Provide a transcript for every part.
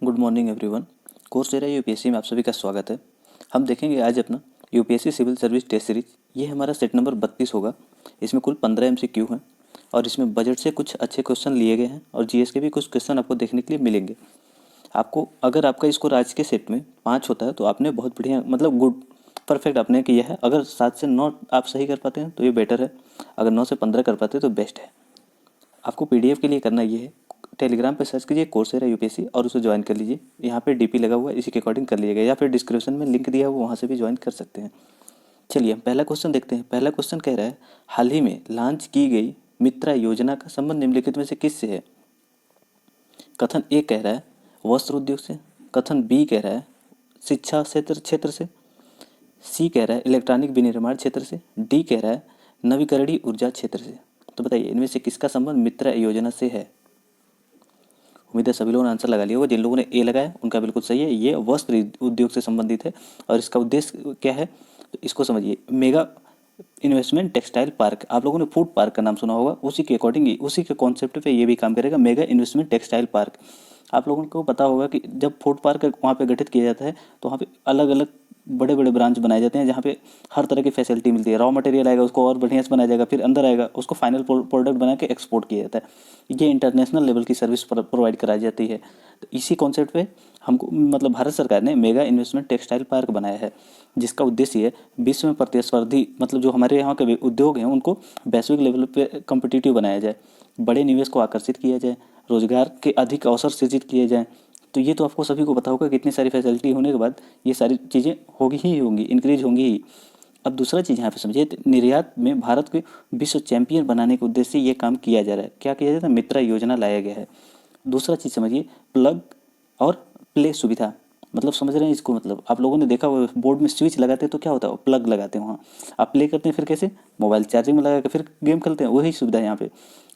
Good morning everyone. Coursera UPSC में आप सभी का स्वागत है। हम देखेंगे आज अपना UPSC civil service test series. ये हमारा सेट नंबर 32 होगा। इसमें कुल 15 एमसीक्यू हैं और इसमें बजट से कुछ अच्छे क्वेश्चन लिए गए हैं और जीएस के भी कुछ क्वेश्चन आपको देखने के लिए मिलेंगे। आपको अगर आपका स्कोर आज के सेट में 5 होता है तो आपने बहुत बढ़िया मतलब गुड परफेक्ट आपने किया है। अगर 7 से 9 आप सही कर पाते हैं तो ये बेटर है, अगर 9 से 15 कर पाते हैं तो बेस्ट है। आपको पीडीएफ के लिए करना ये है, टेलीग्राम पे सर्च कीजिए कोर्सेरा यूपीएससी और उसे ज्वाइन कर लीजिए। यहाँ पे डीपी लगा हुआ है, इसी के अकॉर्डिंग कर लीजिएगा या फिर डिस्क्रिप्शन में लिंक दिया हुआ वहाँ से भी ज्वाइन कर सकते हैं। चलिए हम पहला क्वेश्चन देखते हैं। पहला क्वेश्चन कह रहा है, हाल ही में लॉन्च की गई मित्रा योजना का संबंध निम्नलिखित में से किससे है? कथन ए कह रहा है वस्त्र उद्योग से, कथन बी कह रहा है शिक्षा क्षेत्र से, सी कह रहा है इलेक्ट्रॉनिक विनिर्माण क्षेत्र से, डी कह रहा है नवीकरणीय ऊर्जा क्षेत्र से। तो बताइए इनमें से किसका संबंध मित्रा योजना से है? उम्मीद है सभी लोगों ने आंसर लगा लिया होगा। जिन लोगों ने ए लगाया उनका बिल्कुल सही है, ये वस्त्र उद्योग से संबंधित है और इसका उद्देश्य क्या है तो इसको समझिए। मेगा इन्वेस्टमेंट टेक्सटाइल पार्क, आप लोगों ने फूड पार्क का नाम सुना होगा, उसी के अकॉर्डिंग उसी के कॉन्सेप्ट पे ये भी काम करेगा। मेगा इन्वेस्टमेंट टेक्सटाइल पार्क, आप लोगों को पता होगा कि जब फूड पार्क वहाँ पे गठित किया जाता है तो वहाँ पे अलग अलग बड़े बड़े ब्रांच बनाए जाते हैं जहाँ पे हर तरह की फैसिलिटी मिलती है। रॉ मटेरियल आएगा उसको और बढ़िया से बनाया जाएगा, फिर अंदर आएगा उसको फाइनल प्रोडक्ट बना के एक्सपोर्ट किया जाता है। ये इंटरनेशनल लेवल की सर्विस प्रोवाइड कराई जाती है। तो इसी कॉन्सेप्ट पे हमको मतलब भारत सरकार ने मेगा इन्वेस्टमेंट टेक्सटाइल पार्क बनाया है, जिसका उद्देश्य है विश्व में प्रतिस्पर्धी मतलब जो हमारे यहाँ के उद्योग हैं उनको वैश्विक लेवल पे कम्पिटिटिव बनाया जाए, बड़े निवेश को आकर्षित किया जाए, रोजगार के अधिक अवसर सृजित किए जाएँ। तो ये तो आपको सभी को पता होगा कि इतनी सारी फैसिलिटी होने के बाद ये सारी चीज़ें होगी ही होंगी, इंक्रीज होंगी ही। अब दूसरा चीज़ यहाँ पे समझिए, निर्यात में भारत को विश्व चैंपियन बनाने के उद्देश्य से ये काम किया जा रहा है। क्या किया जाता है? मित्रा योजना लाया गया है। दूसरा चीज़ समझिए, प्लग और प्ले सुविधा, मतलब समझ रहे हैं इसको? मतलब आप लोगों ने देखा हुआ बोर्ड में स्विच लगाते हैं तो क्या होता है, प्लग लगाते हैं वहाँ, आप प्ले करते हैं, फिर कैसे मोबाइल चार्जिंग में लगा के फिर गेम खेलते हैं, वही सुविधा है यहाँ पे।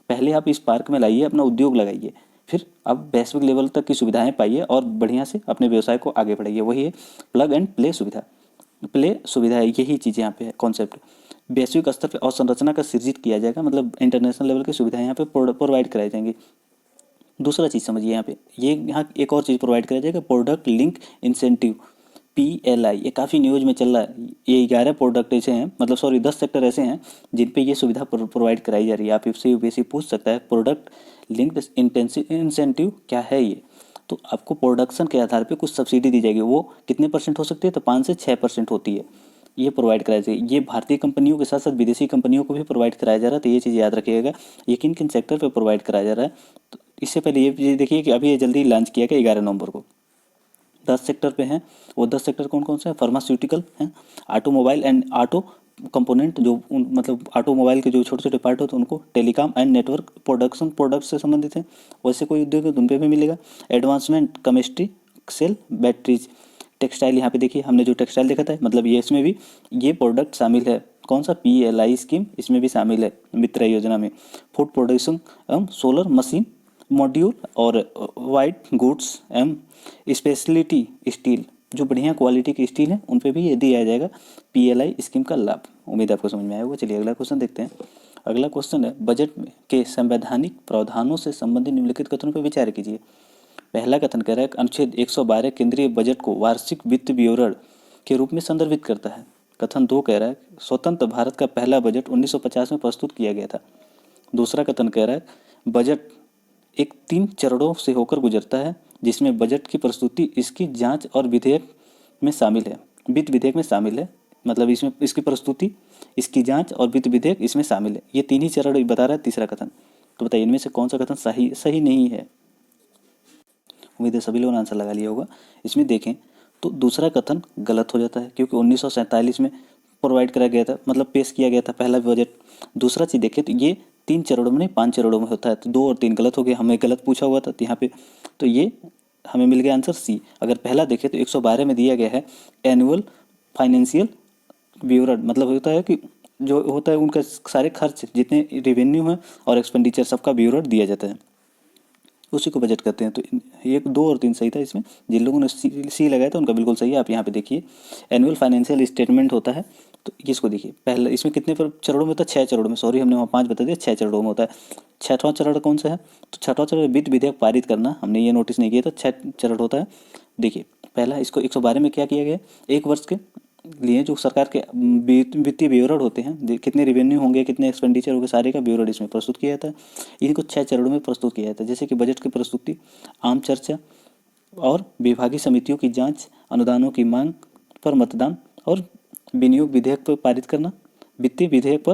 पहले आप इस पार्क में लाइए, अपना उद्योग लगाइए, फिर आप वैश्विक लेवल तक की सुविधाएं पाइए और बढ़िया से अपने व्यवसाय को आगे बढ़ाइए। वही है प्लग एंड प्ले सुविधा। प्ले सुविधा है, यही चीज़ यहाँ पे है कॉन्सेप्ट। वैश्विक स्तर पर अवसंरचना का सृजित किया जाएगा, मतलब इंटरनेशनल लेवल की सुविधाएं यहाँ पे प्रोवाइड कराई जाएंगी। दूसरा चीज़ समझिए यहाँ पे, ये यहाँ एक और चीज़ प्रोवाइड कराया जाएगा, प्रोडक्ट लिंक इंसेंटिव, PLI। ये काफ़ी न्यूज़ में चल रहा है। ये 11 प्रोडक्ट ऐसे हैं, मतलब सॉरी 10 सेक्टर ऐसे हैं जिन पे ये सुविधा प्रोवाइड कराई जा रही है। आप इससे यूपीएससी पूछ सकता है प्रोडक्ट लिंक्ड इंसेंटिव क्या है ये। तो आपको प्रोडक्शन के आधार पे कुछ सब्सिडी दी जाएगी, वो कितने % हो सकती है? तो 5 से 6% होती है। ये प्रोवाइड कराया जाएगी। ये भारतीय कंपनियों के साथ साथ विदेशी कंपनियों को भी प्रोवाइड कराया जा रहा है। तो ये चीज़ याद रखिएगा, ये किन किन सेक्टर पर प्रोवाइड कराया जा रहा है। तो इससे पहले ये देखिए कि अभी ये जल्दी लॉन्च किया गया 11 नवंबर को। 10 सेक्टर पे हैं, वो 10 सेक्टर कौन कौन से हैं? फार्मास्यूटिकल हैं, ऑटोमोबाइल एंड ऑटो कंपोनेंट, जो मतलब ऑटोमोबाइल के जो छोटे छोटे पार्ट होते हैं उनको, telecom and network production product से संबंधित है, वैसे कोई उद्योग है तो उन पर भी मिलेगा। Advancement chemistry cell batteries, textile, यहाँ पे देखिए हमने जो टेक्सटाइल देखा था, मतलब ये इसमें भी ये प्रोडक्ट शामिल है। कौन सा? PLI स्कीम इसमें भी शामिल है मित्रा योजना में। फूड प्रोडक्शन एवं सोलर मशीन मॉड्यूल और वाइट गुड्स एवं स्पेशलिटी स्टील, जो बढ़िया क्वालिटी की स्टील है उन पे भी ये दिया जाएगा PLI स्कीम का लाभ। उम्मीद आपको समझ में आया होगा। चलिए अगला क्वेश्चन देखते हैं। अगला क्वेश्चन है, बजट में के संवैधानिक प्रावधानों से संबंधित निम्नलिखित कथनों पर विचार कीजिए। पहला कथन कह रहा है अनुच्छेद 112 केंद्रीय बजट को वार्षिक वित्त विवरण के रूप में संदर्भित करता है। कथन 2 कह रहा है स्वतंत्र भारत का पहला बजट 1950 में प्रस्तुत किया गया था। दूसरा कथन कह रहा है बजट एक 3 चरणों से होकर गुजरता है, जिसमें बजट की प्रस्तुति, इसकी जांच और विधेयक में शामिल है, वित्त विधेयक में शामिल है। मतलब इसमें इसकी प्रस्तुति, इसकी जांच और वित्त विधेयक इसमें शामिल है। ये 3 ही चरण बता रहा है तीसरा कथन। तो बताइए इनमें से कौन सा कथन सही नहीं है? उम्मीद है सभी लोगों ने आंसर लगा लिया होगा। इसमें देखें तो दूसरा कथन गलत हो जाता है, क्योंकि 1947 में प्रोवाइड कराया गया था, मतलब पेश किया गया था पहला बजट। दूसरा चीज़ देखें तो ये 3 चरणों में नहीं 5 चरणों में होता है, तो 2 और 3 गलत हो गए, हमें गलत पूछा हुआ था यहाँ पे, तो ये हमें मिल गया आंसर सी। अगर पहला देखें तो 112 में दिया गया है एनुअल फाइनेंशियल विवरण, मतलब होता है कि जो होता है उनका सारे खर्च जितने रेवेन्यू हैं और एक्सपेंडिचर सबका विवरण दिया जाता है, उसी को बजट करते हैं। तो ये 2 और 3 सही था इसमें। जिन लोगों ने सी लगाया था उनका बिल्कुल सही है। आप यहाँ पे देखिए एनुअल फाइनेंशियल स्टेटमेंट होता है, तो इसको देखिए, पहले इसमें कितने पर चरणों में होता है? 6 चरणों में, सॉरी हमने वहाँ 5 बता दिया, 6 चरणों में होता है। छठवां चरण कौन सा है? तो छठवां चरण वित्त विधेयक पारित करना, हमने ये नोटिस नहीं किया था, 6 चरण होता है। देखिए पहला इसको 112 में क्या किया गया, एक वर्ष के लिए जो सरकार के वित्तीय विवरण होते हैं, कितने रेवेन्यू होंगे, कितने एक्सपेंडिचर होंगे, सारे का विवरण इसमें प्रस्तुत किया जाता है। इनको 6 चरणों में प्रस्तुत किया जाता है, जैसे कि बजट की प्रस्तुति, आम चर्चा और विभागीय समितियों की जांच, अनुदानों की मांग पर मतदान और विनियोग विधेयक पर पारित करना, वित्तीय विधेयक पर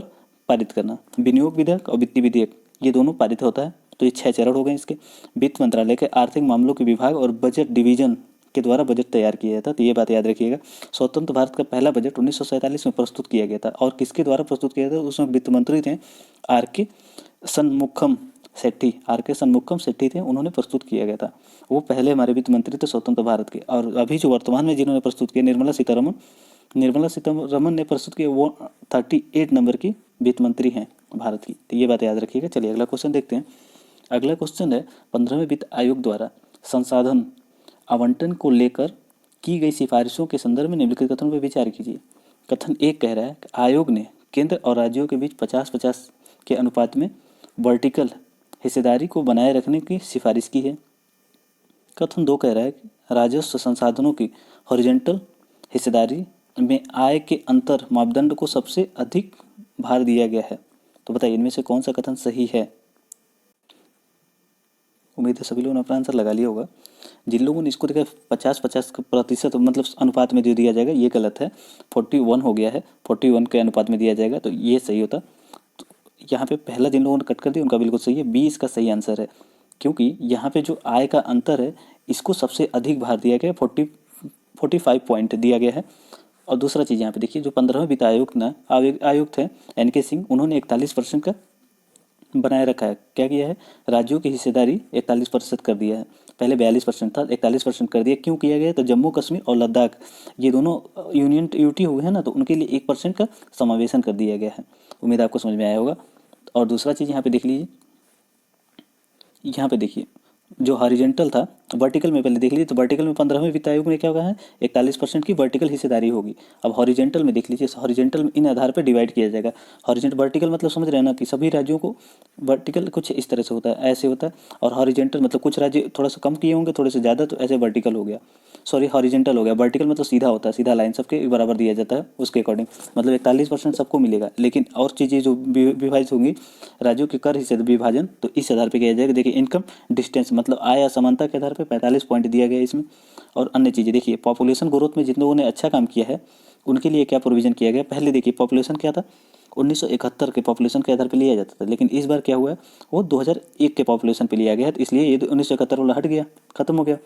पारित करना। विनियोग विधेयक और वित्तीय विधेयक ये दोनों पारित होता है। तो ये 6 चरण हो गए इसके। वित्त मंत्रालय के आर्थिक मामलों के विभाग और बजट डिवीजन के द्वारा बजट तैयार किया जाता है। तो ये बात याद रखिएगा। स्वतंत्र भारत का पहला बजट 1947 में प्रस्तुत किया गया था, और किसके द्वारा प्रस्तुत किया था? उसमें वित्त मंत्री थे आर के सन्मुखम शेट्टी थे, उन्होंने प्रस्तुत किया गया था। वो पहले हमारे वित्त मंत्री थे स्वतंत्र भारत के। और अभी जो वर्तमान में जिन्होंने प्रस्तुत किया, निर्मला सीतारमन ने प्रस्तुत किया, वो 38 नंबर की वित्त मंत्री हैं भारत की। तो ये बात याद रखिएगा। चलिए अगला क्वेश्चन देखते हैं। अगला क्वेश्चन है 15वें वित्त आयोग द्वारा संसाधन आवंटन को लेकर की गई सिफारिशों के संदर्भ में निम्नलिखित कथन पर विचार कीजिए। कथन 1 कह रहा है कि आयोग ने केंद्र और राज्यों के बीच 50-50 के अनुपात में वर्टिकल हिस्सेदारी को बनाए रखने की सिफारिश की है। कथन 2 कह रहा है कि राजस्व संसाधनों की हॉरिजॉन्टल हिस्सेदारी में आय के अंतर मापदंड को सबसे अधिक भार दिया गया है। तो बताइए इनमें से कौन सा कथन सही है? उम्मीद है सभी लोगों ने अपना आंसर लगा लिया होगा। जिन लोगों ने इसको देखा 50-50% मतलब अनुपात में जो दिया जाएगा, ये गलत है। 41 हो गया है, 41 के अनुपात में दिया जाएगा, तो ये सही होता। तो यहाँ पे पहला जिन लोगों ने कट कर दिया उनका बिल्कुल सही है, बी इसका सही आंसर है। क्योंकि यहाँ पे जो आय का अंतर है इसको सबसे अधिक भार दिया गया है, 45 पॉइंट दिया गया है। और दूसरा चीज़ यहाँ पे देखिए, जो 15वें वित्त आयोग थे NK सिंह, उन्होंने 41% का बनाए रखा है। क्या किया है? राज्यों की हिस्सेदारी 41% कर दिया है। पहले 42% था, 41% कर दिया। क्यों किया गया? तो जम्मू कश्मीर और लद्दाख ये दोनों यूनियन यूटी हुए हैं ना, तो उनके लिए 1% का समावेशन कर दिया गया है। उम्मीद आपको समझ में आया होगा। और दूसरा चीज़ यहाँ पे देख लीजिए, यहाँ पे देखिए जो हॉरिजेंटल था, वर्टिकल में पहले देख लीजिए, तो वर्टिकल में 15वें वित्त आयोग ने क्या कहा है? 41% की वर्टिकल हिस्सेदारी होगी। अब हॉरिजेंटल में देख लीजिए, हॉरिजेंटल में इन आधार पर डिवाइड किया जाएगा। हॉरिजेंटल वर्टिकल मतलब समझ रहे हैं ना कि सभी राज्यों को, वर्टिकल कुछ इस तरह से होता है, ऐसे होता है। और हॉरिजेंटल मतलब कुछ राज्य थोड़ा सा कम किए होंगे, थोड़े से ज़्यादा, तो ऐसे वर्टिकल हो गया, सॉरी हॉरिजेंटल हो गया। वर्टिकल मतलब सीधा होता है, सीधा लाइन सबके बराबर दिया जाता है, उसके अकॉर्डिंग मतलब 41% सबको मिलेगा। लेकिन और चीज़ें जो विभाजित होंगी राज्यों के कर हिस्से विभाजन, तो इस आधार पर किया जाएगा। देखिए इनकम डिस्टेंस मतलब आय असमानता के आधार पर 45 पॉइंट दिया गया इसमें। और अन्य चीज़ें देखिए, पॉपुलेशन ग्रोथ में जिन लोगों ने अच्छा काम किया है उनके लिए क्या प्रोविजन किया गया। पहले देखिए पॉपुलेशन क्या था, 1971 के पॉपुलेशन के आधार पर लिया जाता था, लेकिन इस बार क्या हुआ है, वो 2001 के पॉपुलेशन पे लिया गया है, तो इसलिए ये 1971 वाला हट गया, खत्म हो गया।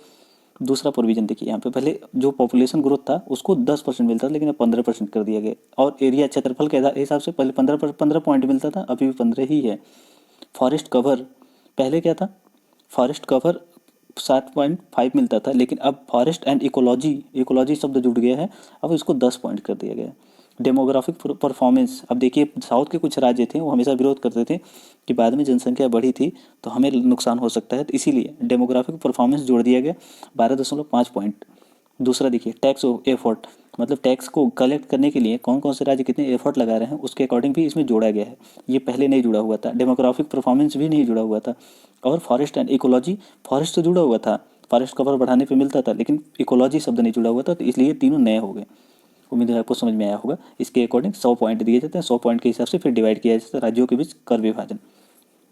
दूसरा प्रोविजन देखिए यहाँ पे, पहले जो पॉपुलेशन ग्रोथ था उसको 10% मिलता था, लेकिन अब 15% कर दिया गया। और एरिया क्षेत्रफल के हिसाब से पहले 15 पॉइंट मिलता था, अभी भी 15 ही है। फॉरेस्ट कवर पहले क्या था, फॉरेस्ट कवर 7.5 मिलता था, लेकिन अब फॉरेस्ट एंड इकोलॉजी शब्द जुड़ गया है, अब इसको 10 पॉइंट कर दिया गया है। डेमोग्राफिक परफॉर्मेंस, अब देखिए साउथ के कुछ राज्य थे वो हमेशा विरोध करते थे कि बाद में जनसंख्या बढ़ी थी तो हमें नुकसान हो सकता है, तो इसीलिए डेमोग्राफिक परफॉर्मेंस जोड़ दिया गया 12.5 पॉइंट। दूसरा देखिए टैक्स एफर्ट, मतलब टैक्स को कलेक्ट करने के लिए कौन कौन से राज्य कितने एफर्ट लगा रहे हैं उसके अकॉर्डिंग भी इसमें जोड़ा गया है। ये पहले नहीं जुड़ा हुआ था, डेमोग्राफिक परफॉर्मेंस भी नहीं जुड़ा हुआ था। और फॉरेस्ट एंड इकोलॉजी, फॉरेस्ट तो जुड़ा हुआ था, फॉरेस्ट कवर बढ़ाने पे मिलता था, लेकिन इकोलॉजी शब्द नहीं जुड़ा हुआ था, तो इसलिए तीनों नए हो गए। उम्मीद है आपको समझ में आया होगा। इसके अकॉर्डिंग 100 पॉइंट दिए जाते हैं, 100 पॉइंट के हिसाब से फिर डिवाइड किया जाता है राज्यों के बीच कर विभाजन।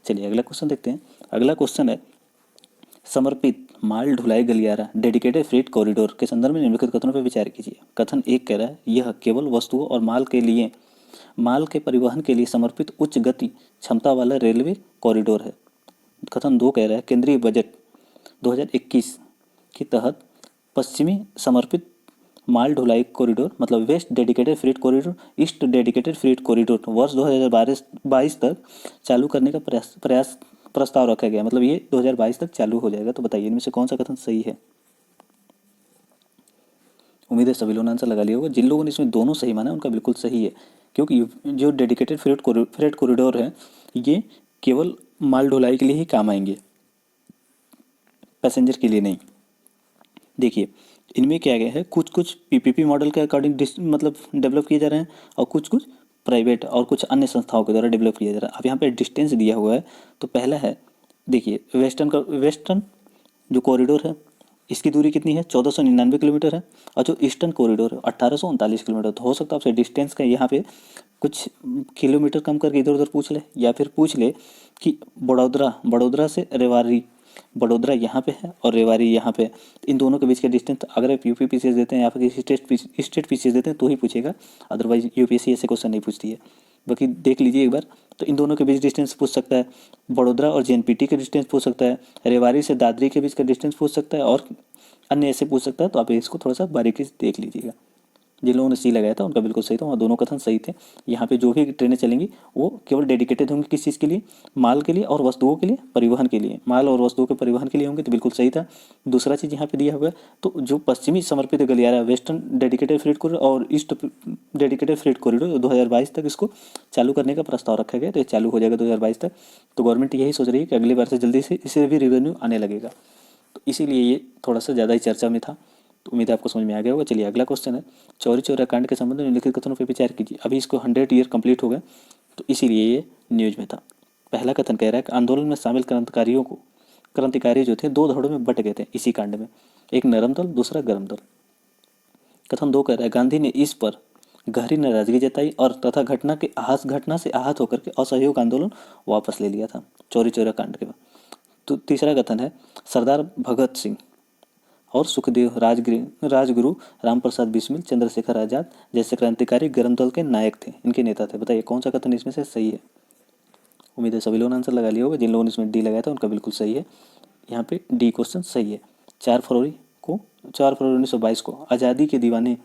चलिए अगला क्वेश्चन देखते हैं। अगला क्वेश्चन है समर्पित माल ढुलाई गलियारा डेडिकेटेड फ्रेट कॉरिडोर के संदर्भ में निम्नलिखित कथनों पर विचार कीजिए। कथन 1 कह रहा है यह केवल वस्तुओं और माल के परिवहन के लिए समर्पित उच्च गति क्षमता वाला रेलवे कॉरिडोर है। कथन 2 कह रहा है केंद्रीय बजट 2021 के तहत पश्चिमी समर्पित माल ढुलाई कॉरिडोर मतलब west dedicated freight corridor, east dedicated freight corridor वर्ष 2022 तक चालू करने का प्रस्ताव रखा गया, मतलब ये 2022 तक चालू हो जाएगा। तो बताइए इनमें से कौन सा कथन सही है? उम्मीद है सभी लोगों ने आंसर लगा लिया होगा। जिन लोगों ने इसमें दोनों सही माना उनका बिल्कुल सही है, क्योंकि जो डेडिकेटेड फ्रेट कॉरिडोर है ये केवल माल ढुलाई के लिए ही काम आएंगे, पैसेंजर के लिए नहीं। देखिए इनमें क्या गया है, कुछ कुछ पीपीपी मॉडल के अकॉर्डिंग मतलब डेवलप किए जा रहे हैं और कुछ कुछ प्राइवेट और कुछ अन्य संस्थाओं के द्वारा डेवलप किया जा रहा है। अब यहाँ पे डिस्टेंस दिया हुआ है, तो पहला है देखिए वेस्टर्न जो कॉरिडोर है इसकी दूरी कितनी है, 1499 किलोमीटर है, और जो ईस्टर्न कॉरिडोर है 1839 किलोमीटर। तो हो सकता है आपसे डिस्टेंस का यहाँ पे कुछ किलोमीटर कम करके इधर उधर पूछ ले, या फिर पूछ ले कि बड़ोदरा से रेवाड़ी, बड़ोदरा यहाँ पे है और रेवाड़ी यहाँ पे, इन दोनों के बीच का डिस्टेंस अगर आप यूपी पीसीएस देते हैं या फिर किसी स्टेट पीसीएस देते हैं तो ही पूछेगा, अदरवाइज यूपीएससी ऐसे क्वेश्चन नहीं पूछती है। बाकी देख लीजिए एक बार, तो इन दोनों के बीच डिस्टेंस पूछ सकता है, बड़ोदरा और जेएनपीटी के डिस्टेंस पूछ सकता है, रेवाड़ी से दादरी के बीच का डिस्टेंस पूछ सकता है, और अन्य ऐसे पूछ सकता है। तो आप इसको थोड़ा सा बारीकी से देख लीजिएगा। जिन लोगों ने सी लगाया था उनका बिल्कुल सही था, वहाँ दोनों कथन सही थे। यहाँ पे जो भी ट्रेनें चलेंगी वो केवल डेडिकेटेड होंगी किस चीज़ के लिए, माल के लिए और वस्तुओं के लिए, परिवहन के लिए, माल और वस्तुओं के परिवहन के लिए होंगे, तो बिल्कुल सही था। दूसरा चीज़ यहाँ पे दिया हुआ है, तो जो पश्चिमी समर्पित गलियारा वेस्टर्न डेडिकेटेड फ्रेट कॉरिडोर और ईस्ट डेडिकेटेड फ्रेट कॉरिडोर 2022 तक इसको चालू करने का प्रस्ताव रखा गया, तो ये चालू हो जाएगा 2022 तक। तो गवर्नमेंट यही सोच रही है कि अगली बार से जल्दी से इसे भी रेवेन्यू आने लगेगा, तो इसीलिए ये थोड़ा सा ज़्यादा ही चर्चा में था। तो उम्मीद है आपको समझ में आ गया होगा। चलिए अगला क्वेश्चन है, चौरी चौरा कांड के संबंध में निम्नलिखित कथनों पर विचार कीजिए। अभी इसको 100 ईयर कंप्लीट हो गए, तो इसीलिए ये न्यूज में था। पहला कथन कह रहा है कि आंदोलन में शामिल क्रांतिकारी जो थे दो धड़ों में बट गए थे इसी कांड में, एक नरम दल दूसरा गर्म दल। कथन 2 कह रहा है गांधी ने इस पर गहरी नाराजगी जताई और तथा घटना से आहत होकर के असहयोग आंदोलन वापस ले लिया था चौरी चौरा कांड के बाद। तो तीसरा कथन है सरदार भगत सिंह और सुखदेव राजगुरु रामप्रसाद बिस्मिल चंद्रशेखर आजाद जैसे क्रांतिकारी गर्म दल के नायक थे, इनके नेता थे। बताइए कौन सा कथन इसमें से सही है। उम्मीद है सभी लोगों ने आंसर लगा लिया होगा। जिन लोगों ने इसमें डी लगाया था उनका बिल्कुल सही है। यहाँ पे डी क्वेश्चन सही है। 4 फरवरी 1922 को आज़ादी के दीवाने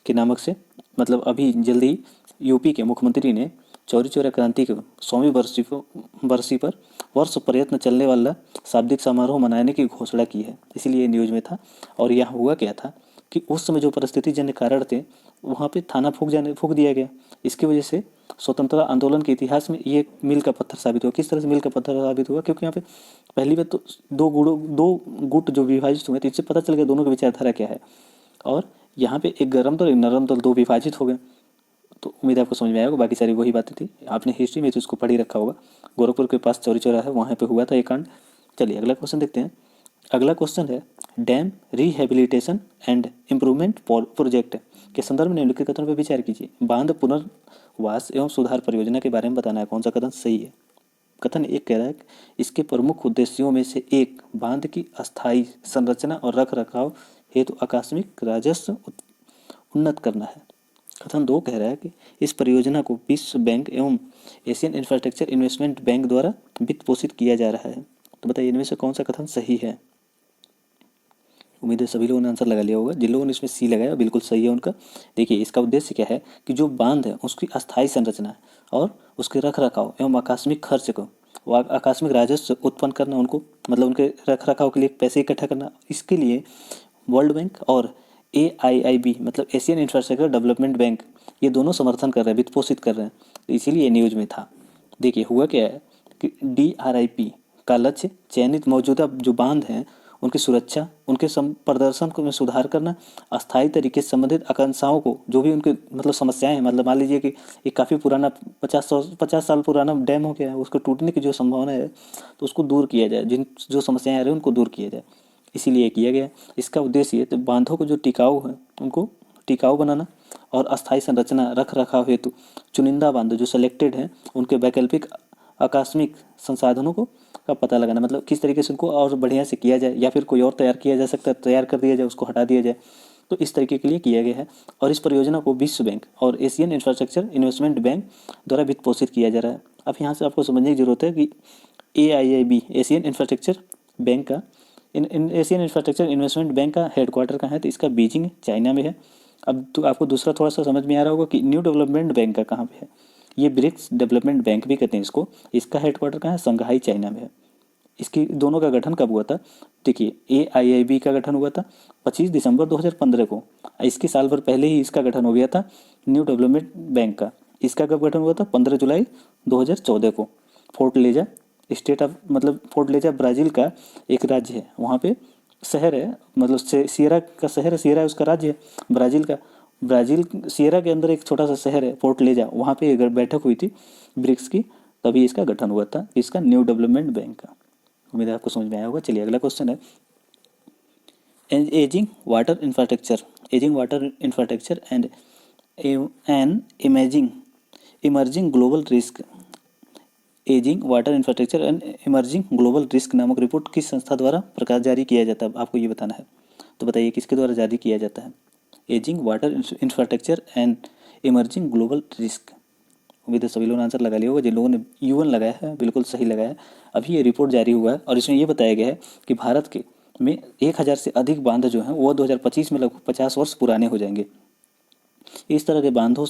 के नामक से, मतलब अभी जल्दी यूपी के मुख्यमंत्री ने चौरी चौरा क्रांति के 100वीं बरसी पर वर्ष प्रयत्न चलने वाला शाब्दिक समारोह मनाने की घोषणा की है, इसीलिए न्यूज में था। और यहाँ हुआ क्या था कि उस समय जो परिस्थिति जन्य कारण थे वहाँ पे थाना फूंक दिया गया। इसकी वजह से स्वतंत्रता आंदोलन के इतिहास में ये मील का पत्थर साबित हुआ। किस तरह से मील का पत्थर साबित हुआ, क्योंकि यहाँ पे पहली बात तो दो गुट जो विभाजित हुए थे, इससे पता चल गया दोनों की विचारधारा क्या है। और यहाँ पे एक गर्म दल एक नरम दल दो विभाजित हो गए। तो उम्मीद है आपको समझ में आएगा। बाकी सारी वही बातें थी, आपने हिस्ट्री में तो इसको पढ़ ही रखा होगा। गोरखपुर के पास चौरी चौरा है, वहाँ पे हुआ था ये कांड। चलिए अगला क्वेश्चन देखते हैं। अगला क्वेश्चन है dam rehabilitation and improvement project के संदर्भ में निम्नलिखित कथनों पर विचार कीजिए। बांध पुनर्वास एवं सुधार परियोजना के बारे में बताना है, कौन सा कथन सही है। कथन 1 कह रहा है इसके प्रमुख उद्देश्यों में से एक बांध की अस्थायी संरचना और रख रखाव हेतु आकस्मिक राजस्व उन्नत करना है। कथन 2 कह रहा है कि इस परियोजना को विश्व बैंक एवं एशियन इंफ्रास्ट्रक्चर इन्वेस्टमेंट बैंक द्वारा वित्त पोषित किया जा रहा है। तो बताइए इनमें से कौन सा कथन सही है। उम्मीद है सभी लोगों ने आंसर लगा लिया होगा। जिन लोगों ने इसमें सी लगाया बिल्कुल सही है उनका। देखिए इसका उद्देश्य क्या है कि जो बांध है उसकी अस्थायी संरचना है और उसके रख रखाव एवं आकस्मिक खर्च को, आकस्मिक राजस्व उत्पन्न करना, उनको मतलब उनके रख रखाव के लिए पैसे इकट्ठा करना। इसके लिए वर्ल्ड बैंक और AIIB मतलब एशियन इंफ्रास्ट्रक्चर डेवलपमेंट बैंक, ये दोनों समर्थन कर रहे हैं, वित्त पोषित कर रहे हैं, तो इसीलिए न्यूज में था। देखिए हुआ क्या है कि DRIP का लक्ष्य चयनित मौजूदा जो बांध हैं उनकी सुरक्षा, उनके प्रदर्शन को में सुधार करना, अस्थायी तरीके से संबंधित आकांक्षाओं को, जो भी उनके मतलब समस्याएं हैं, मतलब मान लीजिए कि एक काफ़ी पुराना 50 साल पुराना डैम हो गया है, उसको टूटने की जो संभावना है तो उसको दूर किया जाए, जो समस्याएं आ रही हैं उनको दूर किया जाए, इसीलिए किया गया। इसका उद्देश्य ये तो बांधों को जो टिकाऊ है उनको टिकाऊ बनाना और अस्थायी संरचना रख रखाव हेतु चुनिंदा बांध जो सेलेक्टेड हैं उनके वैकल्पिक आकस्मिक संसाधनों को का पता लगाना, मतलब किस तरीके से उनको और बढ़िया से किया जाए, या फिर कोई और तैयार किया जा सकता है, तैयार कर दिया जाए, उसको हटा दिया जाए। तो इस तरीके के लिए किया गया है और इस परियोजना को विश्व बैंक और एशियन इंफ्रास्ट्रक्चर इन्वेस्टमेंट बैंक द्वारा वित्त पोषित किया जा रहा है। अब यहाँ से आपको समझने की जरूरत है कि AIIB एशियन इंफ्रास्ट्रक्चर बैंक का एशियन इंफ्रास्ट्रक्चर इन्वेस्टमेंट बैंक का हेडक्वार्टर कहाँ है, तो इसका बीजिंग चाइना में है। अब तो आपको दूसरा थोड़ा सा समझ में आ रहा होगा कि न्यू डेवलपमेंट बैंक का कहाँ पे है। ये ब्रिक्स डेवलपमेंट बैंक भी कहते हैं इसको। इसका हेडक्वार्टर कहाँ है, संघाई चाइना में है। इसकी दोनों का गठन कब हुआ था, देखिए AIIB का गठन हुआ था 25 दिसंबर 2015 को। इसके साल भर पहले ही इसका गठन हो गया था न्यू डेवलपमेंट बैंक का। इसका कब गठन हुआ था, 15 जुलाई 2014 को। फोर्टलेजा स्टेट ऑफ मतलब फोर्टलेजा ब्राज़ील का एक राज्य है, वहाँ पे शहर है, मतलब सियरा का शहर है, सियरा उसका राज्य है ब्राज़ील का। ब्राज़ील सियरा के अंदर एक छोटा सा शहर है पोर्ट लेजा, वहाँ पे एक बैठक हुई थी ब्रिक्स की, तभी इसका गठन हुआ था, इसका न्यू डेवलपमेंट बैंक का। उम्मीद है आपको समझ में आया होगा। चलिए अगला क्वेश्चन है ageing water infrastructure, ageing water infrastructure and an emerging global risk, ageing water infrastructure and emerging global risk नामक रिपोर्ट किस संस्था द्वारा प्रकाश जारी किया जाता है, आपको ये बताना है। तो बताइए किसके द्वारा जारी किया जाता है, ageing water infrastructure and emerging global risk. उम्मीद है सभी लोगों ने आंसर लगा लिया होगा। जिन लोगों ने UN लगाया है बिल्कुल सही लगाया है। अभी ये रिपोर्ट जारी हुआ है और इसमें ये बताया गया है कि भारत के में 1000 से अधिक बांध जो हैं वो 2025 में लगभग 50 वर्ष पुराने हो जाएंगे। इस तरह के बांधों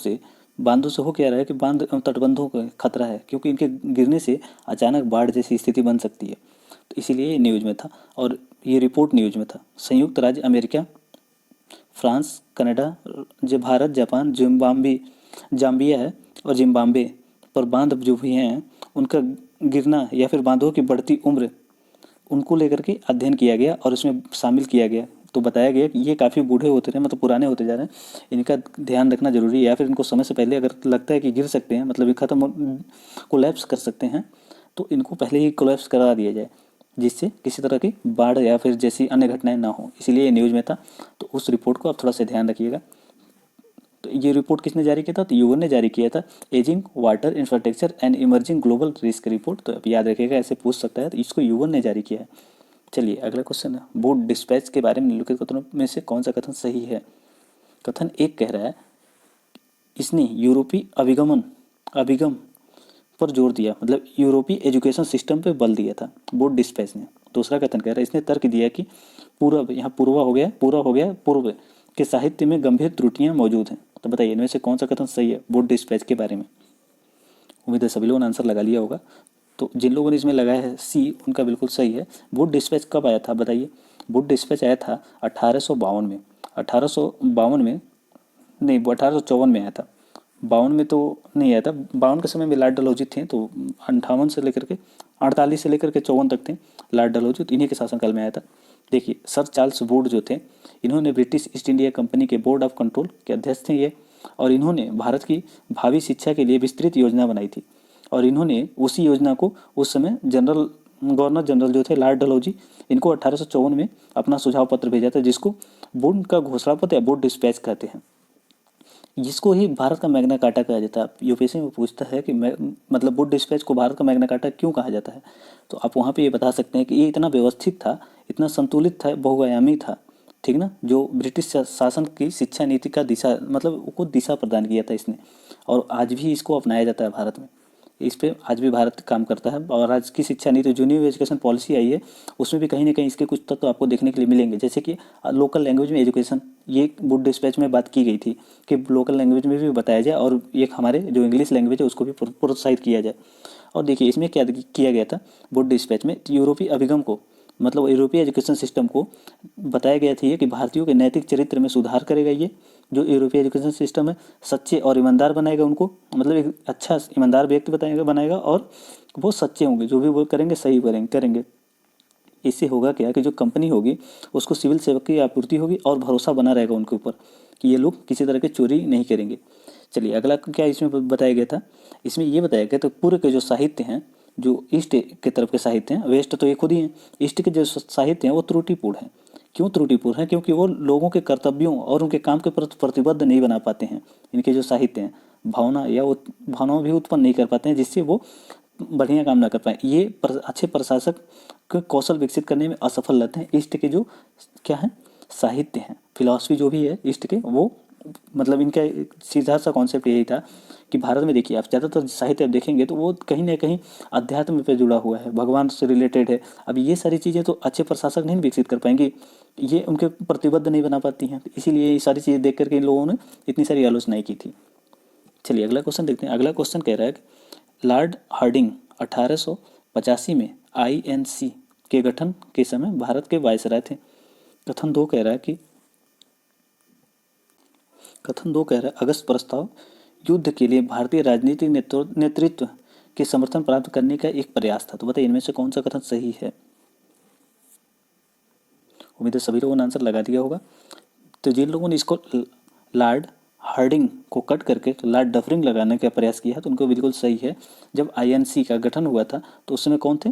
से हो क्या रहा है कि बांध तटबंधों का खतरा है, क्योंकि इनके गिरने से अचानक बाढ़ जैसी स्थिति बन सकती है। तो इसीलिए ये न्यूज़ में था और ये रिपोर्ट न्यूज़ में था। संयुक्त राज्य अमेरिका, फ्रांस, कनाडा, जो भारत, जापान, जाम्बिया है और जिम्बाब्वे पर बांध जो भी हैं उनका गिरना या फिर बांधों की बढ़ती उम्र, उनको लेकर के अध्ययन किया गया और उसमें शामिल किया गया। तो बताया गया कि ये काफ़ी बूढ़े होते रहे, मतलब पुराने होते जा रहे हैं, इनका ध्यान रखना जरूरी है, या फिर इनको समय से पहले अगर लगता है कि गिर सकते हैं, मतलब ये कोलैप्स कर सकते हैं, तो इनको पहले ही कोलैप्स करा दिया जाए, जिससे किसी तरह की बाढ़ या फिर जैसी अन्य घटनाएं ना हो। इसीलिए ये न्यूज़ में था, तो उस रिपोर्ट को आप थोड़ा सा ध्यान रखिएगा। तो ये रिपोर्ट किसने जारी किया था, तो UN ने जारी किया था, ageing water infrastructure and emerging global risk report. तो अब याद रखिएगा, ऐसे पूछ सकता है, तो इसको UN ने जारी किया है। चलिए अगला क्वेश्चन है, बोर्ड डिस्पैच के बारे में निम्नलिखित कथनों में से कौन सा कथन सही है। कथन 1 कह रहा है इसने यूरोपीय अभिगम पर जोर दिया, मतलब यूरोपीय एजुकेशन सिस्टम पे बल दिया था बोर्ड डिस्पैच ने। दूसरा कथन कह रहा है इसने तर्क दिया कि पूर्व के साहित्य में गंभीर त्रुटियां मौजूद हैं। तो बताइए इनमें से कौन सा कथन सही है बोर्ड डिस्पैच के बारे में। उम्मीद है सभी लोगों ने आंसर लगा लिया होगा। तो जिन लोगों ने इसमें लगाया है C, उनका बिल्कुल सही है। बोर्ड डिस्पैच कब आया था बताइए। बोर्ड डिस्पैच आया था 1852 में, 1852 में नहीं, वो 1854 में आया था। 52 में तो नहीं आया था, 52 के समय में लॉर्ड डलहौजी थे, तो 58 से लेकर के 48 से लेकर के 54 तक थे लॉर्ड डलहौजी, तो इन्हीं के शासनकाल में आया था। देखिए सर चार्ल्स वुड जो थे, इन्होंने ब्रिटिश ईस्ट इंडिया कंपनी के बोर्ड ऑफ कंट्रोल के अध्यक्ष थे ये, और इन्होंने भारत की भावी शिक्षा के लिए विस्तृत योजना बनाई थी। और इन्होंने उसी योजना को उस समय गवर्नर जनरल जो थे लॉर्ड डलहौजी, इनको 1854 में अपना सुझाव पत्र भेजा था, जिसको बोर्ड का घोषणा पत्र या बोर्ड डिस्पैच कहते हैं, जिसको ही भारत का मैग्ना कार्टा कहा जाता है। UPSC में पूछता है कि मतलब बोर्ड डिस्पैच को भारत का मैग्ना कार्टा क्यों कहा जाता है, तो आप वहाँ पे ये बता सकते हैं कि ये इतना व्यवस्थित था, इतना संतुलित था, बहुआयामी था, ठीक ना, जो ब्रिटिश शासन की शिक्षा नीति का दिशा, मतलब को दिशा प्रदान किया था इसने, और आज भी इसको अपनाया जाता है भारत में। इस पे आज भी भारत काम करता है, और आज की शिक्षा नीति जो न्यू एजुकेशन पॉलिसी आई है उसमें भी कहीं ना कहीं इसके कुछ तत्व आपको देखने के लिए मिलेंगे, जैसे कि लोकल लैंग्वेज में एजुकेशन, ये बोर्ड डिस्पैच में बात की गई थी कि लोकल लैंग्वेज में भी बताया जाए और एक हमारे जो इंग्लिश लैंग्वेज है उसको भी प्रोत्साहित किया जाए। और देखिए इसमें क्या किया गया था बोर्ड डिस्पैच में, यूरोपीय अभिगम को, मतलब यूरोपीय एजुकेशन सिस्टम को बताया गया था ये कि भारतीयों के नैतिक चरित्र में सुधार करेगा। ये जो यूरोपीय एजुकेशन सिस्टम है सच्चे और ईमानदार बनाएगा उनको, मतलब एक अच्छा ईमानदार व्यक्ति बनाएगा, और वो सच्चे होंगे, जो भी वो करेंगे सही करेंगे। इससे होगा क्या कि जो कंपनी होगी उसको सिविल सेवक की आपूर्ति होगी और भरोसा बना रहेगा उनके ऊपर कि ये लोग किसी तरह की चोरी नहीं करेंगे। चलिए अगला क्या इसमें बताया गया था, इसमें ये बताया गया तो पूर्व के जो साहित्य हैं, जो ईस्ट के तरफ के साहित्य हैं, वेस्ट तो ये खुद ही हैं, ईस्ट के जो साहित्य हैं वो त्रुटिपूर्ण हैं। क्यों त्रुटिपूर्ण है, क्योंकि वो लोगों के कर्तव्यों और उनके काम के प्रति प्रतिबद्ध नहीं बना पाते हैं। इनके जो साहित्य हैं भावनाओं भी उत्पन्न नहीं कर पाते हैं, जिससे वो बढ़िया काम ना कर पाए। ये अच्छे प्रशासक के कौशल विकसित करने में असफल रहते हैं। ईस्ट के जो क्या है साहित्य हैं, फिलॉसफी जो भी है ईस्ट के, वो मतलब इनका सीधा सा कॉन्सेप्ट यही था कि भारत में देखिए आप ज़्यादातर साहित्य आप देखेंगे तो वो कहीं ना कहीं अध्यात्म पे जुड़ा हुआ है, भगवान से रिलेटेड है। अब ये सारी चीज़ें तो अच्छे प्रशासक नहीं विकसित कर पाएंगे, ये उनके प्रतिबद्ध नहीं बना पाती हैं, इसीलिए ये सारी चीज़ें देख करके इन लोगों ने इतनी सारी आलोचनाएं की थी। चलिए अगला क्वेश्चन देखते हैं। अगला क्वेश्चन कह रहा है कि लॉर्ड हार्डिंग 1885 में INC के गठन के समय भारत के वायसराय थे। कथन 2 कह रहा है अगस्त प्रस्ताव युद्ध के लिए भारतीय राजनीतिक नेतृत्व के समर्थन प्राप्त करने का एक प्रयास था। तो बताइए इनमें से कौन सा कथन सही है। उम्मीद है सभी लोगों ने आंसर लगा दिया होगा। तो जिन लोगों ने इसको लॉर्ड हार्डिंग को कट करके लॉर्ड डफरिन लगाने का प्रयास किया है तो उनको बिल्कुल सही है। जब आईएनसी का गठन हुआ था तो उस समय कौन थे?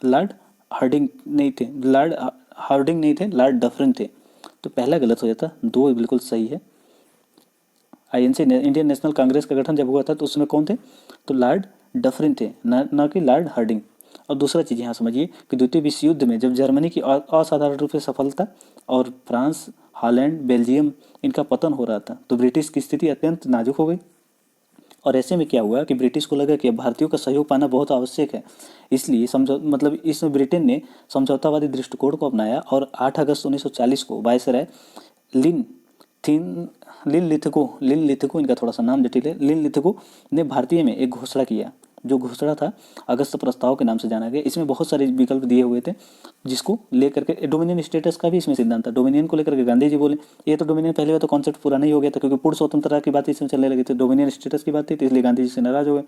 लॉर्ड हार्डिंग नहीं थे, लॉर्ड हार्डिंग नहीं थे, लॉर्ड डफरिन थे। तो पहला गलत हो जाता, दो बिल्कुल सही है। आईएनसी इंडियन नेशनल कांग्रेस का गठन जब हुआ था तो उसमें कौन थे? तो लॉर्ड डफरिन थे, ना कि लॉर्ड हार्डिंग। और दूसरा चीज़ यहाँ समझिए कि द्वितीय विश्व युद्ध में जब जर्मनी की असाधारण रूप से सफलता और फ्रांस, हॉलैंड, बेल्जियम इनका पतन हो रहा था तो ब्रिटिश की स्थिति अत्यंत नाजुक हो गई। और ऐसे में क्या हुआ कि ब्रिटिश को लगा कि भारतीयों का सहयोग पाना बहुत आवश्यक है, इसलिए इस ब्रिटेन ने समझौतावादी दृष्टिकोण को अपनाया और 8 अगस्त 1940 को वायसराय लिन थिन लिन लिथगो इनका थोड़ा सा नाम जटिल है, लिन लिथगो ने भारतीय में एक घोषणा किया। जो घोषणा था अगस्त प्रस्ताव के नाम से जाना गया। इसमें बहुत सारे विकल्प दिए हुए थे जिसको लेकर के डोमिनियन स्टेटस का भी इसमें सिद्धांत था। डोमिनियन को लेकर के गांधी जी बोले ये तो डोमिनियन पहले बार तो कॉन्सेप्ट पूरा नहीं हो गया था क्योंकि पूर्ण स्वतंत्रता की बात इसमें चलने लगी थी, डोमिनियन स्टेटस की बात थी, तो इसलिए गांधी जी से नाराज हो गए।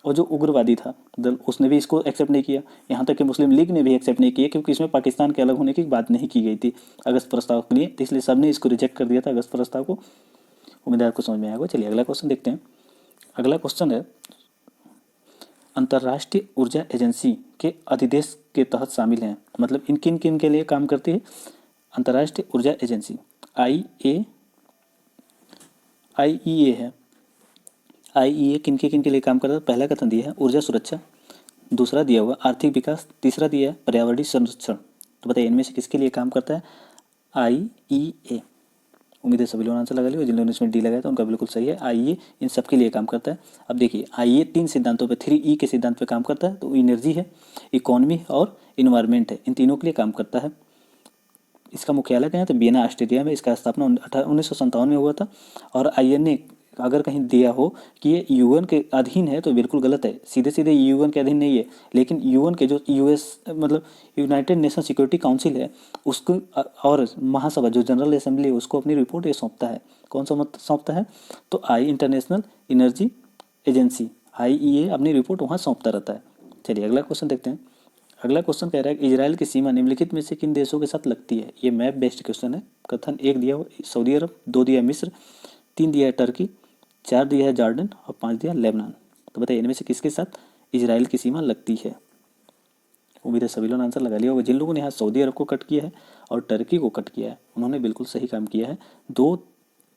और जो उग्रवादी था दल उसने भी इसको एक्सेप्ट नहीं किया, यहाँ तक कि मुस्लिम लीग ने भी एक्सेप्ट नहीं किया क्योंकि इसमें पाकिस्तान के अलग होने की बात नहीं की गई थी अगस्त प्रस्ताव के लिए, तो इसलिए सबने इसको रिजेक्ट कर दिया था अगस्त प्रस्ताव को। उम्मीद है आपको समझ में आएगा। चलिए अगला क्वेश्चन देखते हैं। अगला क्वेश्चन है अंतर्राष्ट्रीय ऊर्जा एजेंसी के अधिदेश के तहत शामिल हैं, मतलब इन किन किन के लिए काम करती है अंतर्राष्ट्रीय ऊर्जा एजेंसी? आईईए है। आईईए किन के लिए काम करता है? पहला कथन दिया है ऊर्जा सुरक्षा, दूसरा दिया हुआ आर्थिक विकास, तीसरा दिया है पर्यावरणीय संरक्षण। तो बताइए इनमें से किसके लिए काम करता है? आईईए। उम्मीद है सभी लोगों ने आंसर लगा लिया, जिन लोगों ने इसमें डी लगाया था उनका बिल्कुल सही है। आईईए इन सब के लिए काम करता है। अब देखिए आईईए 3 सिद्धांतों पे 3E के सिद्धांत पे काम करता है। तो एनर्जी है, इकोनॉमी और इन्वायरमेंट है, इन तीनों के लिए काम करता है। इसका मुख्यालय कहाँ है? तो वियना ऑस्ट्रिया में। इसका स्थापना 1957 में हुआ था। और आईएन ने अगर कहीं दिया हो कि ये यूएन के अधीन है तो बिल्कुल गलत है, सीधे सीधे यूएन के अधीन नहीं है, लेकिन यूएन के जो यूएस मतलब यूनाइटेड नेशन सिक्योरिटी काउंसिल है उसको और महासभा जो जनरल असेंबली है उसको अपनी रिपोर्ट ये सौंपता है। कौन सा मत सौंपता है? तो इंटरनेशनल एनर्जी एजेंसी आईईए अपनी रिपोर्ट वहाँ सौंपता रहता है। चलिए अगला क्वेश्चन देखते हैं। अगला क्वेश्चन कह रहा है कि इजराइल की सीमा निम्नलिखित में से किन देशों के साथ लगती है? ये मैप बेस्ड क्वेश्चन है। कथन 1 दिया हो सऊदी अरब, 2 दिया है मिस्र, 3 दिया है टर्की, 4 दिया है जॉर्डन और 5 दिया लेबनान। तो बताइए इनमें से किसके साथ इजराइल की सीमा लगती है? उम्मीद है सभी लोगों ने आंसर लगा लिया होगा। जिन लोगों ने यहाँ सऊदी अरब को कट किया है और टर्की को कट किया है उन्होंने बिल्कुल सही काम किया है। 2,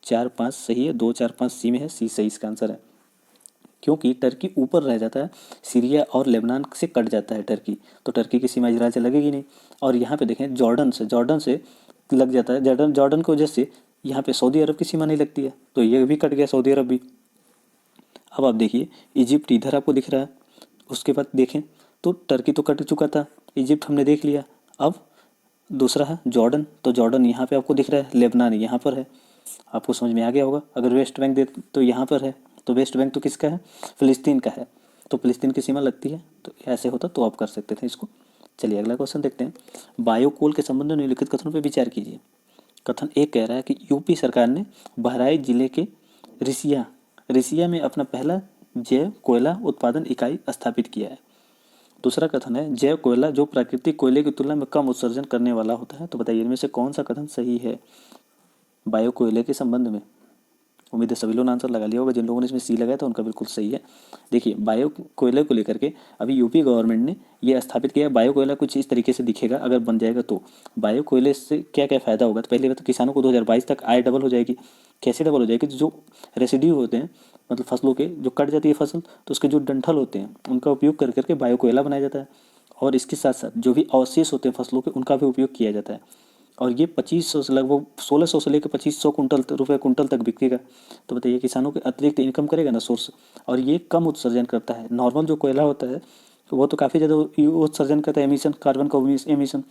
4, 5 सही है, 2, 4, 5 सी में है, सी सही इसका आंसर है। क्योंकि टर्की ऊपर रह जाता है, सीरिया और लेबनान से कट जाता है टर्की, तो टर्की की सीमा इजराइल से लगेगी नहीं। और यहाँ पे देखें जॉर्डन से लग जाता है, जॉर्डन की वजह से यहाँ पे सऊदी अरब की सीमा नहीं लगती है, तो ये भी कट गया सऊदी अरब भी। अब आप देखिए इजिप्ट इधर आपको दिख रहा है, उसके बाद देखें तो टर्की तो कट चुका था, इजिप्ट हमने देख लिया। अब दूसरा है जॉर्डन, तो जॉर्डन यहाँ पे आपको दिख रहा है, लेबनान यहाँ पर है। आपको समझ में आ गया होगा। अगर वेस्ट बैंक दे तो यहाँ पर है, तो वेस्ट बैंक तो किसका है? फिलिस्तीन का है, तो फिलिस्तीन की सीमा लगती है। तो ऐसे होता तो आप कर सकते थे इसको। चलिए अगला क्वेश्चन देखते हैं। बायोकोल के संबंध में निम्नलिखित कथनों पर विचार कीजिए। कथन 1 कह रहा है कि यूपी सरकार ने बहराइच जिले के रिसिया में अपना पहला जैव कोयला उत्पादन इकाई स्थापित किया है। दूसरा कथन है जैव कोयला जो प्राकृतिक कोयले की तुलना में कम उत्सर्जन करने वाला होता है। तो बताइए इनमें से कौन सा कथन सही है बायो कोयले के संबंध में? उम्मीद है सभी लोगों ने आंसर लगा लिया होगा। जिन लोगों ने इसमें सी लगाया था उनका बिल्कुल सही है। देखिए बायो कोयले को लेकर के अभी यूपी गवर्नमेंट ने ये स्थापित किया है। बायो कोयला कुछ इस तरीके से दिखेगा अगर बन जाएगा तो। बायो कोयले से क्या क्या फ़ायदा होगा? तो पहली बात तो किसानों को 2022 तक आय डबल हो जाएगी। कैसे डबल हो जाएगी? तो जो रेसिड्यू होते हैं मतलब फसलों के जो कट जाती है फसल, तो उसके जो डंठल होते हैं उनका उपयोग कर करके बायो कोयला बनाया जाता है। और इसके साथ साथ जो भी अवशेष होते हैं फसलों के उनका भी उपयोग किया जाता है। और ये 2500 से लगभग 1600 से लेकर 2500 रुपये कुंटल तक बिकेगा। तो बताइए किसानों के अतिरिक्त इनकम करेगा ना सोर्स। और ये कम उत्सर्जन करता है। नॉर्मल जो कोयला होता है वो तो काफ़ी ज़्यादा उत्सर्जन करता है, एमिशन, कार्बन का एमिशन,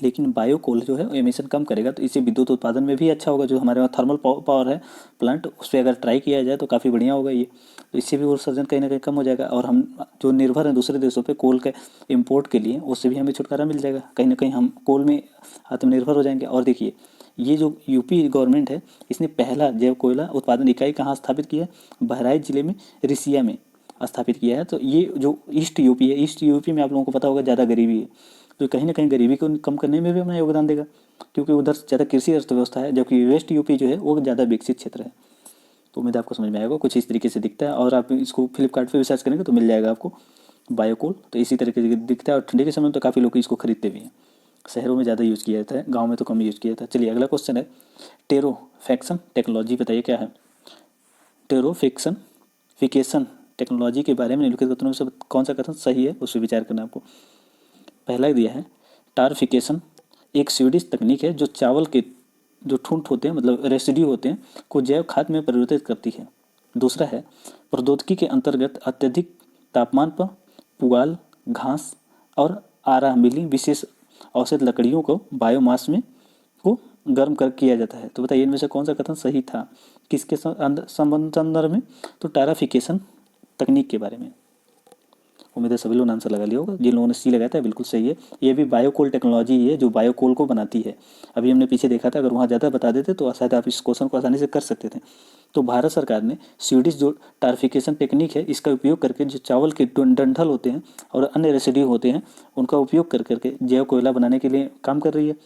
लेकिन बायो कोल जो है एमिशन कम करेगा। तो इससे विद्युत उत्पादन में भी अच्छा होगा। जो हमारे वहाँ थर्मल पावर है प्लांट, उस पर अगर ट्राई किया जाए तो काफ़ी बढ़िया होगा ये। तो इससे भी उत्सर्जन कहीं ना कहीं कम हो जाएगा। और हम जो निर्भर हैं दूसरे देशों पे कोल के इम्पोर्ट के लिए, उससे भी हमें छुटकारा मिल जाएगा। कहीं ना कहीं हम कोल में आत्मनिर्भर हो जाएंगे। और देखिए ये जो यूपी गवर्नमेंट है इसने पहला जैव कोयला उत्पादन इकाई कहाँ स्थापित किया? बहराइच जिले में रिसिया में स्थापित किया है। तो ये जो ईस्ट यूपी है, ईस्ट यूपी में आप लोगों को पता होगा ज़्यादा गरीबी है, तो कहीं ना कहीं गरीबी को कम करने में भी अपना योगदान देगा, क्योंकि उधर ज़्यादा कृषि अर्थव्यवस्था है, जबकि वेस्ट यूपी जो है वो ज़्यादा विकसित क्षेत्र है। तो उम्मीद आपको समझ में आएगा, कुछ इस तरीके से दिखता है। और आप इसको फ्लिपकार्ट पे भी सर्च करेंगे तो मिल जाएगा आपको बायोकोल। तो इसी तरीके से दिखता है, और ठंडी के समय में तो काफ़ी लोग इसको खरीदते भी हैं। शहरों में ज़्यादा यूज़ किया जाता है, गाँव में तो कम यूज़ किया जाता है। चलिए अगला क्वेश्चन है, टेरोफिकेशन टेक्नोलॉजी बताइए क्या है। टेरोफिकेशन टेक्नोलॉजी के बारे में निम्नलिखित कथनों में से कौन सा कथन सही है, उस पर विचार करना आपको। पहला दिया है, टारफिकेशन एक स्वीडिश तकनीक है जो चावल के जो ठूंठ होते हैं, मतलब रेसिड्यू होते हैं, को जैव खाद में परिवर्तित करती है। दूसरा है, प्रौद्योगिकी के अंतर्गत अत्यधिक तापमान पर पुआल, घास और आरा मिली विशेष औषध लकड़ियों को बायोमास में को गर्म कर किया जाता है। तो बताइए इनमें से कौन सा कथन सही था, किसके संदर्भ में। तो टाराफिकेशन तकनीक के बारे में। उम्मीद है सभी लोगों ने आंसर लगा लिया होगा। जिन लोगों ने सी लगाया था बिल्कुल सही है। ये भी बायोकोल टेक्नोलॉजी है जो बायोकोल को बनाती है। अभी हमने पीछे देखा था, अगर वहाँ ज़्यादा बता देते तो शायद आप इस क्वेश्चन को आसानी से कर सकते थे। तो भारत सरकार ने स्वीडिश जो टारफिकेशन टेक्निक है इसका उपयोग करके जो चावल के डंठल होते हैं और अन्य रेसिड्यू होते हैं उनका उपयोग कर करके जैव कोयला बनाने के लिए काम कर रही है।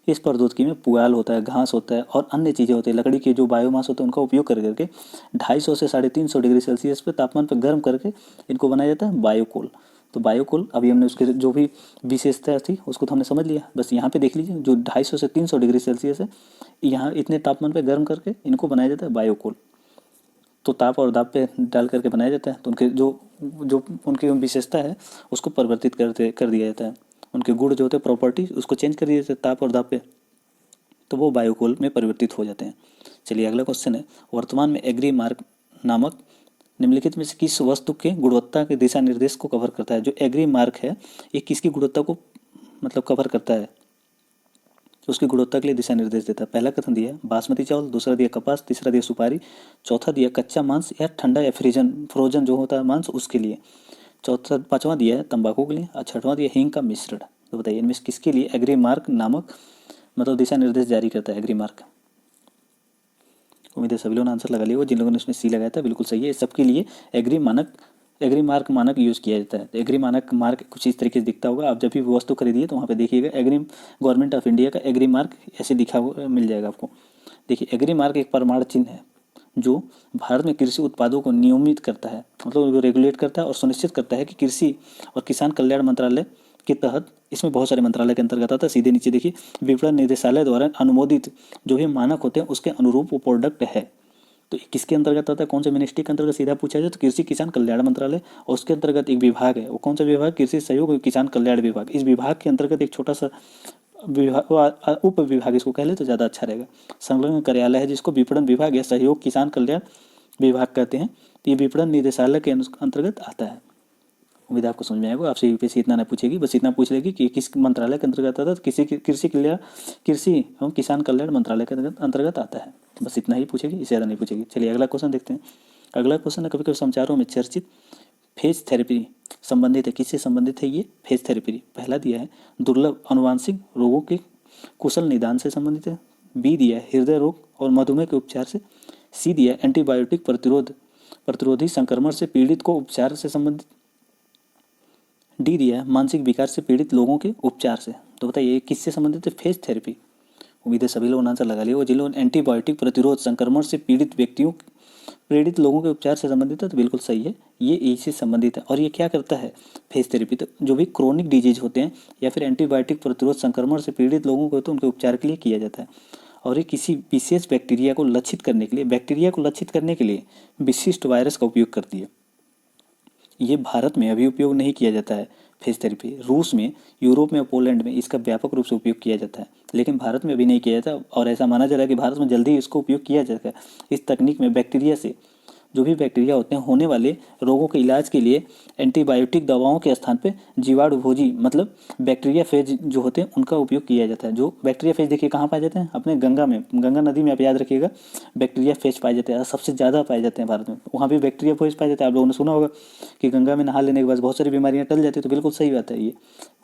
इस प्रौद्योगिकी में पुआल होता है, घास होता है और अन्य चीज़ें होती है, लकड़ी के जो बायोमास होते हैं उनका उपयोग कर करके 250 से 350 डिग्री सेल्सियस पे तापमान पर गर्म करके इनको बनाया जाता है बायोकोल। तो बायोकोल अभी हमने उसके जो भी विशेषता थी उसको तो हमने समझ लिया। बस यहाँ पे देख लीजिए, जो 250 से 300 डिग्री सेल्सियस है, यहाँ इतने तापमान पर गर्म करके इनको बनाया जाता है बायोकोल। तो ताप और दाब पे डाल करके बनाया जाता है। तो उनके जो जो उनकी विशेषता है उसको परिवर्तित कर दिया जाता है। उनके गुण जो होते हैं, प्रॉपर्टी, उसको चेंज कर दिया जाता है ताप और दाब पे, तो वो बायोकोल में परिवर्तित हो जाते हैं। चलिए अगला क्वेश्चन है, वर्तमान में एग्री मार्क नामक निम्नलिखित में से किस वस्तु के गुणवत्ता के दिशा निर्देश को कवर करता है। जो एग्री मार्क है ये किसकी गुणवत्ता को मतलब कवर करता है, उसकी गुणवत्ता के लिए दिशा निर्देश देता है। पहला कथन दिया बासमती चावल, दूसरा दिया कपास, तीसरा दिया सुपारी, चौथा दिया कच्चा मांस या ठंडा या फ्रोजन जो होता है मांस उसके लिए, चौथा पांचवा दिया है तंबाकू के लिए, और छठवां दिया हींग का मिश्रण। तो बताइए इनमें से किसके लिए एग्री मार्क नामक मतलब दिशा निर्देश जारी करता है एग्री मार्क। उम्मीद है सभी लोगों ने आंसर लगा लिया होगा। जिन लोगों ने इसमें सी लगाया था बिल्कुल सही है। सबके लिए एग्री मार्क मानक यूज़ किया जाता है। तो एग्री मार्क कुछ इस तरीके से दिखता होगा। आप जब भी वस्तु खरीदिए तो वहाँ पे देखिएगा एग्री गवर्नमेंट ऑफ इंडिया का एग्री मार्क ऐसे दिखा हुआ मिल जाएगा आपको। देखिए एग्री मार्क एक प्रमाण चिन्ह है जो भारत में कृषि उत्पादों को नियमित करता है, मतलब रेगुलेट करता है और सुनिश्चित करता है कि कृषि और किसान कल्याण मंत्रालय के तहत, इसमें बहुत सारे मंत्रालय के अंतर्गत आता है। सीधे नीचे देखिए, विपणन निदेशालय द्वारा अनुमोदित जो भी मानक होते हैं उसके अनुरूप वो प्रोडक्ट है। तो किसके अंतर्गत आता है, कौन सा मिनिस्ट्री के अंतर्गत सीधा पूछा जाए तो कृषि किसान कल्याण मंत्रालय। और उसके अंतर्गत एक विभाग है, वो कौन सा विभाग, कृषि सहयोग किसान कल्याण विभाग। इस विभाग के अंतर्गत एक छोटा सा विभाग, उप विभाग इसको कह ले तो ज़्यादा अच्छा रहेगा, संलग्न कार्यालय है जिसको विपणन विभाग या सहयोग किसान कल्याण विभाग कहते हैं। तो ये विपणन निदेशालय के अंतर्गत आता है। उम्मीद आपको समझ में आएगा। आपसे यूपीएससी इतना ना पूछेगी, बस इतना पूछ लेगी कि किस मंत्रालय के अंतर्गत आता है। कृषि एवं किसान कल्याण मंत्रालय के अंतर्गत आता है। बस इतना ही पूछेगी, इससे ज़्यादा नहीं पूछेगी। चलिए अगला क्वेश्चन देखते हैं। अगला क्वेश्चन है, कभी कभी समाचारों में चर्चित फेज थेरेपी संबंधित है। किससे संबंधित है ये फेज थेरेपी। पहला दिया है दुर्लभ अनुवांशिक रोगों के कुशल निदान से संबंधित है। बी दिया है हृदय रोग और मधुमेह के उपचार से। सी दिया है एंटीबायोटिक प्रतिरोधी संक्रमण से पीड़ित को उपचार से संबंधित। डी दिया है मानसिक विकार से पीड़ित लोगों के उपचार से। तो बताइए किससे संबंधित है फेज थेरेपी। उम्मीद है सभी लोगों ने आंसर लगा लिया। जिन लोगों ने एंटीबायोटिक प्रतिरोध संक्रमण से पीड़ित लोगों के उपचार से संबंधित है तो बिल्कुल सही है, ये इससे संबंधित है। और ये क्या करता है फेज थेरेपी, तो जो भी क्रोनिक डिजीज होते हैं या फिर एंटीबायोटिक प्रतिरोध संक्रमण से पीड़ित लोगों को तो उनके उपचार के लिए किया जाता है। और ये किसी विशेष बैक्टीरिया को लक्षित करने के लिए विशिष्ट वायरस का उपयोग करती है। ये भारत में अभी उपयोग नहीं किया जाता है फेज थेरेपी। रूस में, यूरोप में और पोलैंड में इसका व्यापक रूप से उपयोग किया जाता है, लेकिन भारत में अभी नहीं किया जाता। और ऐसा माना जा रहा है कि भारत में जल्दी ही इसको उपयोग किया जाएगा। इस तकनीक में बैक्टीरिया से, जो भी बैक्टीरिया होते हैं, होने वाले रोगों के इलाज के लिए एंटीबायोटिक दवाओं के स्थान पे जीवाणुभोजी मतलब बैक्टीरिया फेज जो होते हैं उनका उपयोग किया जाता है। जो बैक्टीरिया फेज देखिए कहाँ पाए जाते हैं, अपने गंगा नदी में। आप याद रखिएगा बैक्टीरिया फेज पाए जाते हैं, सबसे ज़्यादा पाए जाते हैं भारत में। वहाँ भी बैक्टीरिया फेज पाए जाते हैं। आप लोगों ने सुना होगा कि गंगा में नहा लेने के बाद बहुत सारी बीमारियाँ टल जाती है, तो बिल्कुल सही बात है ये।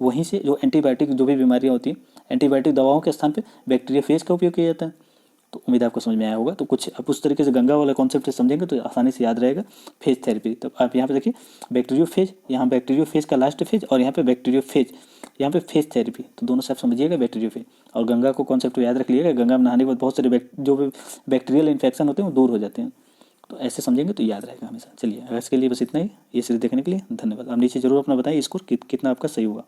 वहीं से जो एंटीबायोटिक जो भी बीमारियाँ होती हैं, एंटीबायोटिक दवाओं के स्थान पर बैक्टीरिया फेज का उपयोग किया जाता है। तो उम्मीद है आपको समझ में आया होगा। तो कुछ अब उस तरीके से गंगा वाला कॉन्सेप्ट समझेंगे तो आसानी से याद रहेगा। फेज थेरेपी, तो आप यहाँ पे देखिए बैक्टीरियोफेज, यहाँ बैक्टीरियोफेज का लास्ट फेज और यहाँ पे बैक्टीरियोफेज, यहाँ पे फेज थेरेपी, तो दोनों से आप समझिएगा बैक्टीरियोफेज। और गंगा को कॉन्सेप्ट याद रख लीजिएगा, गंगा में नहाने के बाद बहुत सारे जो बैक्टीरियल इन्फेक्शन होते हैं वो दूर हो जाते हैं। तो ऐसे समझेंगे तो याद रहेगा हमेशा। चलिए आज के लिए बस इतना ही। ये सीरीज देखने के लिए धन्यवाद। आप नीचे जरूर अपना बताएं स्कोर कितना आपका सही हुआ।